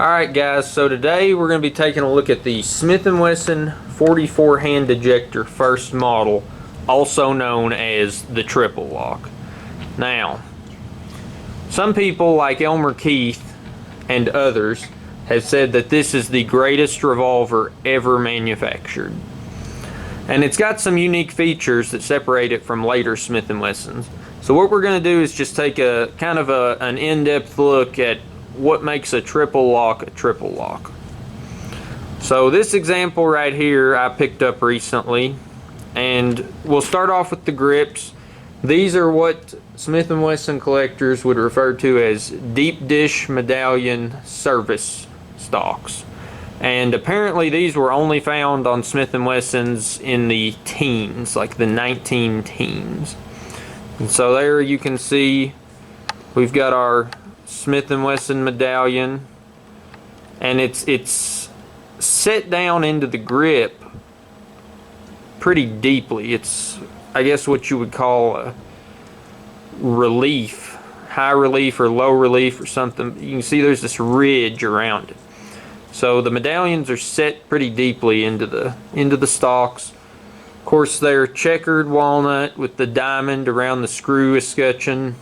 Alright guys, so today we're going to be taking a look at the Smith & Wesson 44 hand ejector first model, also known as the triple lock. Now, some people like Elmer Keith and others have said that this is the greatest revolver ever manufactured. And it's got some unique features that separate it from later Smith & Wessons. So what we're going to do is just take a kind of an in-depth look at what makes a triple lock a triple lock. So this example right here I picked up recently, and we'll start off with the grips. These are what Smith & Wesson collectors would refer to as deep dish medallion service stocks. And apparently these were only found on Smith & Wessons in the teens, like the 19 teens. And so there you can see we've got our Smith & Wesson medallion, and it's set down into the grip pretty deeply. It's, I guess, what you would call a relief, high relief or low relief or something. You can see there's this ridge around it. So the medallions are set pretty deeply into the stalks. Of course, they're checkered walnut with the diamond around the screw escutcheon.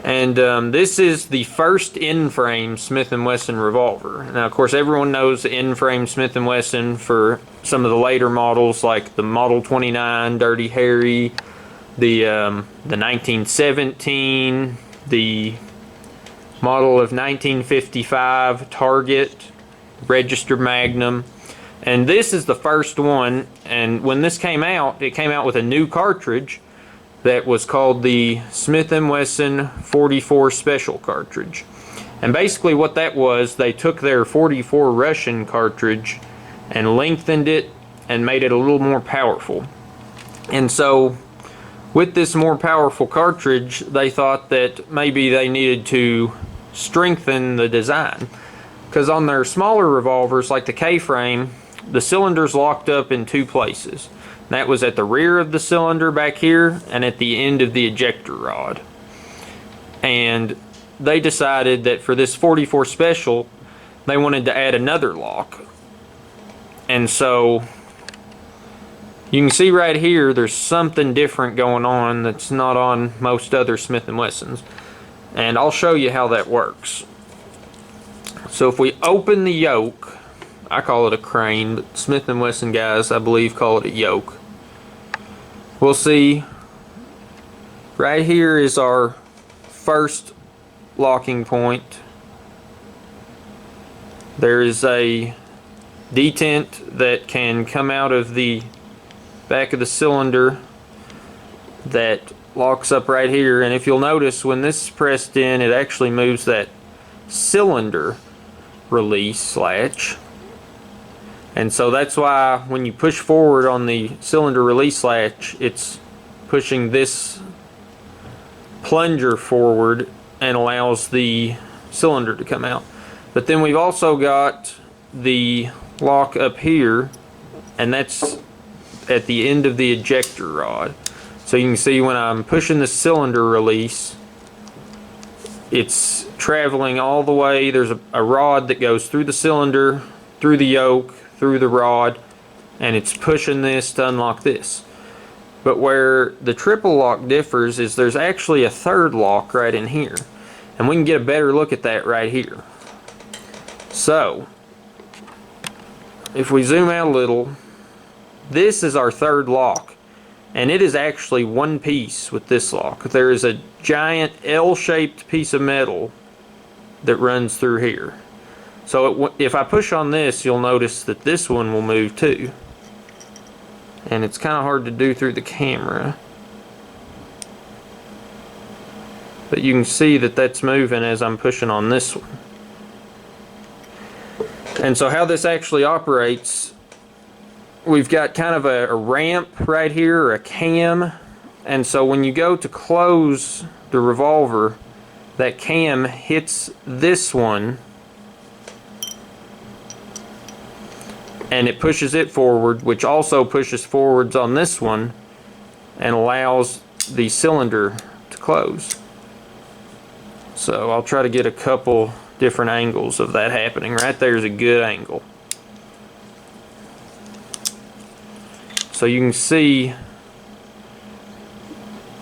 And this is the first in-frame Smith & Wesson revolver. Now, of course, everyone knows the in-frame Smith & Wesson for some of the later models, like the Model 29 Dirty Harry, the 1917, the model of 1955 Target Register Magnum. And this is the first one, and when this came out, it came out with a new cartridge that was called the Smith & Wesson 44 Special cartridge. And basically what that was, they took their 44 Russian cartridge and lengthened it and made it a little more powerful. And so with this more powerful cartridge, they thought that maybe they needed to strengthen the design. Because on their smaller revolvers, like the K-frame, the cylinder's locked up in two places. That was at the rear of the cylinder back here and at the end of the ejector rod. And they decided that for this 44 Special, they wanted to add another lock. And so you can see right here there's something different going on that's not on most other Smith & Wessons. And I'll show you how that works. So if we open the yoke, I call it a crane, but Smith & Wesson guys, I believe, call it a yoke. We'll see right here is our first locking point. There is a detent that can come out of the back of the cylinder that locks up right here, and if you'll notice, when this is pressed in, it actually moves that cylinder release latch. And so that's why when you push forward on the cylinder release latch, it's pushing this plunger forward and allows the cylinder to come out. But then we've also got the lock up here, and that's at the end of the ejector rod. So you can see when I'm pushing the cylinder release, it's traveling all the way. There's a rod that goes through the cylinder, through the yoke, through the rod, and it's pushing this to unlock this. But where the triple lock differs is there's actually a third lock right in here, and we can get a better look at that right here. So if we zoom out a little, this is our third lock, and it is actually one piece with this lock. There is a giant L-shaped piece of metal that runs through here. So if I push on this, you'll notice that this one will move too. And it's kind of hard to do through the camera, but you can see that that's moving as I'm pushing on this one. And so how this actually operates, we've got kind of a ramp right here, or a cam. And so when you go to close the revolver, that cam hits this one, and it pushes it forward, which also pushes forwards on this one and allows the cylinder to close. So I'll try to get a couple different angles of that happening. Right there is a good angle. So you can see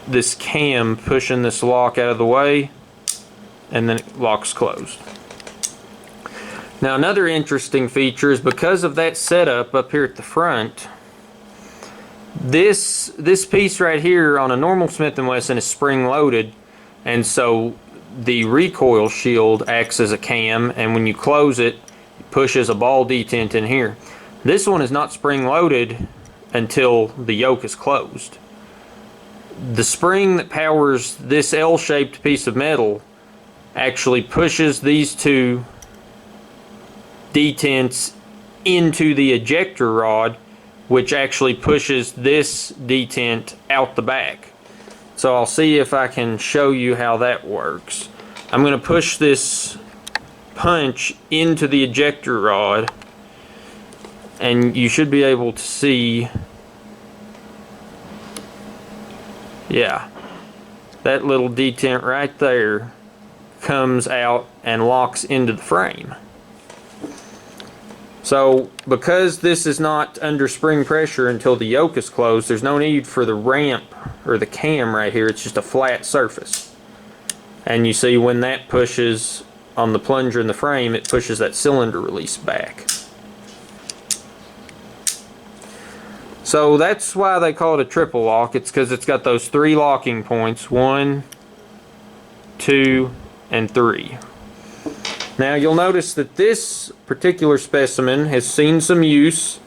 this cam pushing this lock out of the way, and then it locks closed. Now another interesting feature is because of that setup up here at the front, this piece right here on a normal Smith & Wesson is spring loaded, and so the recoil shield acts as a cam, and when you close it, it pushes a ball detent in here. This one is not spring loaded until the yoke is closed. The spring that powers this L-shaped piece of metal actually pushes these two detents into the ejector rod, which actually pushes this detent out the back. So I'll see if I can show you how that works. I'm going to push this punch into the ejector rod, and you should be able to see, yeah, that little detent right there comes out and locks into the frame. So because this is not under spring pressure until the yoke is closed, there's no need for the ramp or the cam right here. It's just a flat surface. And you see when that pushes on the plunger in the frame, it pushes that cylinder release back. So that's why they call it a triple lock. It's because it's got those three locking points, 1, 2, and 3. Now you'll notice that this particular specimen has seen some use.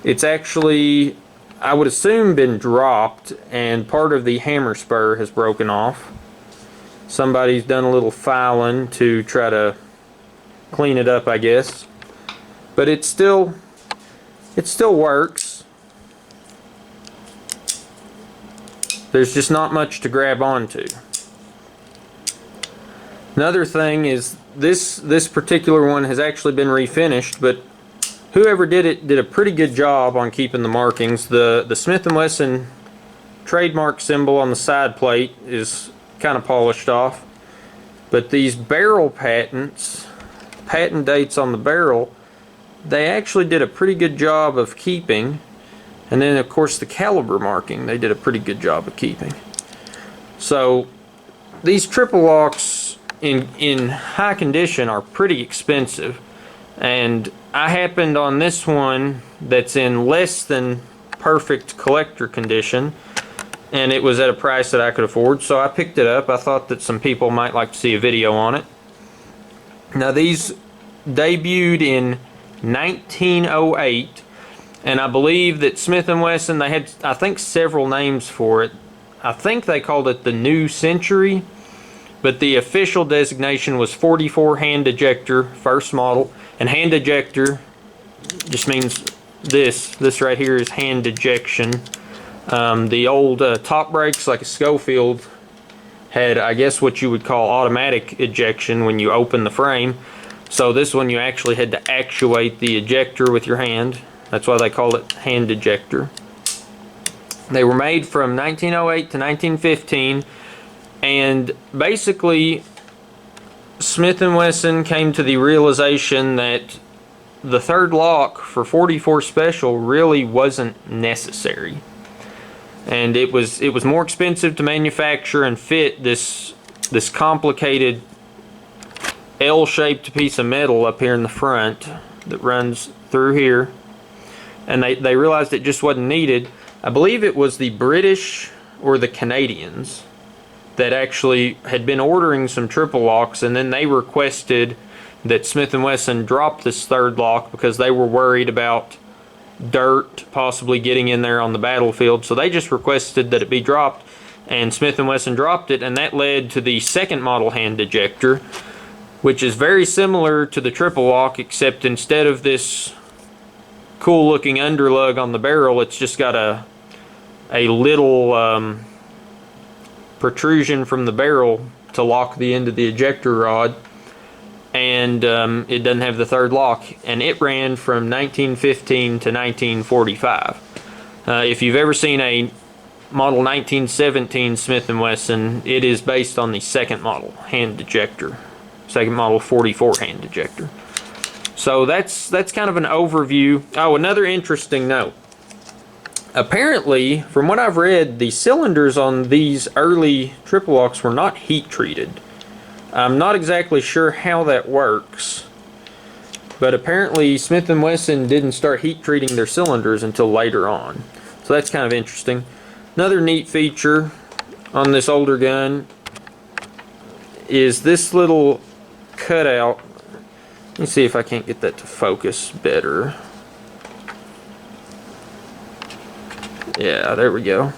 It's actually, I would assume, been dropped, and part of the hammer spur has broken off. Somebody's done a little filing to try to clean it up, I guess. But it still works. There's just not much to grab onto. Another thing is this particular one has actually been refinished, but whoever did it did a pretty good job on keeping the markings. The Smith & Wesson trademark symbol on the side plate is kind of polished off, but these barrel patent dates on the barrel, they actually did a pretty good job of keeping. And then of course the caliber marking, they did a pretty good job of keeping. So these triple locks in high condition are pretty expensive, and I happened on this one that's in less than perfect collector condition, and it was at a price that I could afford, so I picked it up. I thought that some people might like to see a video on it. Now these debuted in 1908, and I believe that Smith & Wesson, they had, I think, several names for it. I think they called it the New Century, but the official designation was 44 hand ejector, first model. And hand ejector just means this right here is hand ejection. The old top brakes, like a Schofield, had, I guess, what you would call automatic ejection when you open the frame. So this one you actually had to actuate the ejector with your hand. That's why they call it hand ejector. They were made from 1908 to 1915, and basically Smith & Wesson came to the realization that the third lock for 44 Special really wasn't necessary, and it was more expensive to manufacture and fit this complicated L-shaped piece of metal up here in the front that runs through here, and they realized it just wasn't needed. I believe it was the British or the Canadians that actually had been ordering some triple locks, and then they requested that Smith & Wesson drop this third lock because they were worried about dirt possibly getting in there on the battlefield. So they just requested that it be dropped, and Smith & Wesson dropped it, and that led to the second model hand ejector, which is very similar to the triple lock, except instead of this cool looking underlug on the barrel, it's just got a little protrusion from the barrel to lock the end of the ejector rod, and it doesn't have the third lock, and it ran from 1915 to 1945. If you've ever seen a model 1917 Smith & Wesson, it is based on the second model hand ejector second model 44 hand ejector. So that's kind of an overview. Oh, another interesting note. Apparently, from what I've read, the cylinders on these early triple locks were not heat treated. I'm not exactly sure how that works, but apparently Smith & Wesson didn't start heat treating their cylinders until later on. So that's kind of interesting. Another neat feature on this older gun is this little cutout. Let me see if I can't get that to focus better. Yeah, there we go.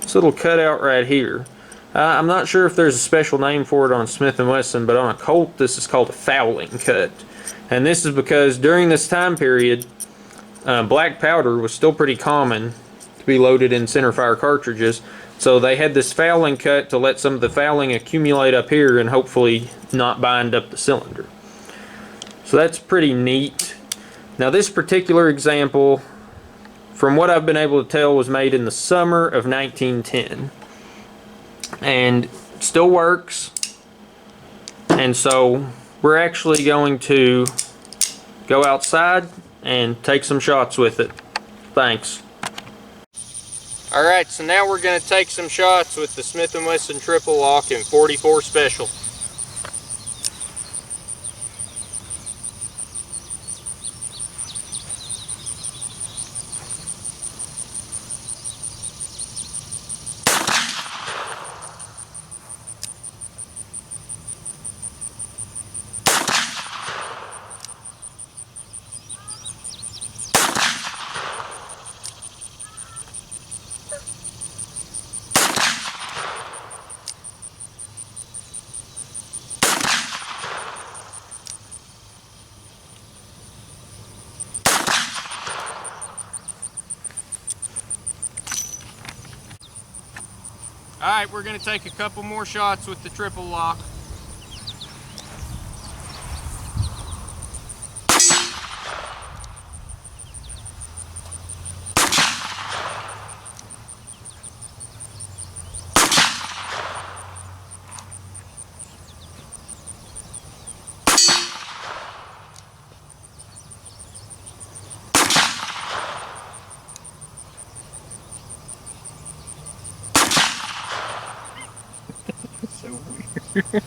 This little cutout right here. I'm not sure if there's a special name for it on Smith & Wesson, but on a Colt this is called a fouling cut. And this is because during this time period, black powder was still pretty common to be loaded in centerfire cartridges. So they had this fouling cut to let some of the fouling accumulate up here and hopefully not bind up the cylinder. So that's pretty neat. Now this particular example, from what I've been able to tell, was made in the summer of 1910. And still works. And so we're actually going to go outside and take some shots with it. Thanks. Alright, so now we're going to take some shots with the Smith & Wesson triple lock in 44 Special. Alright, we're going to take a couple more shots with the triple lock. So weird.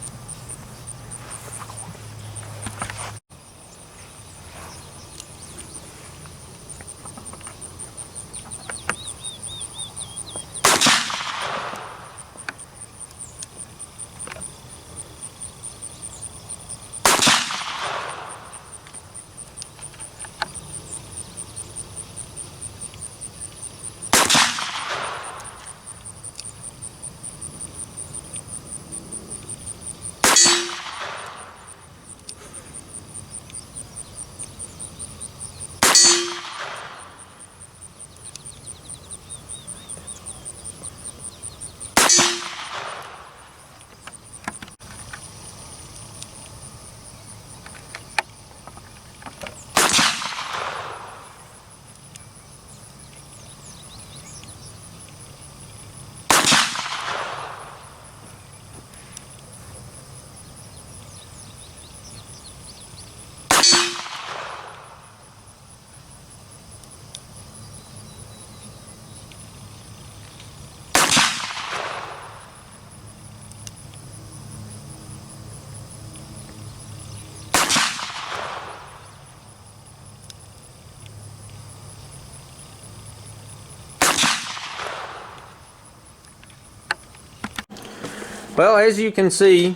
Well, as you can see,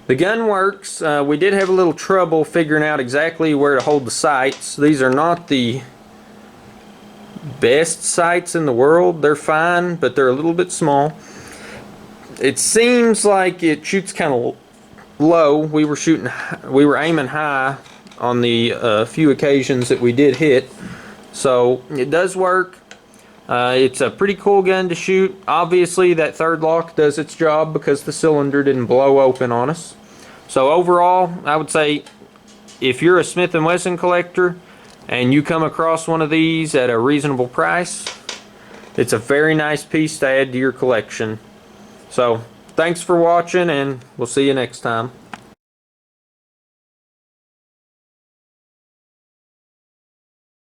the gun works. We did have a little trouble figuring out exactly where to hold the sights. These are not the best sights in the world. They're fine, but they're a little bit small. It seems like it shoots kind of low. We were aiming high on the few occasions that we did hit. So it does work. It's a pretty cool gun to shoot. Obviously that third lock does its job because the cylinder didn't blow open on us. So overall, I would say if you're a Smith & Wesson collector and you come across one of these at a reasonable price, it's a very nice piece to add to your collection. So thanks for watching, and we'll see you next time.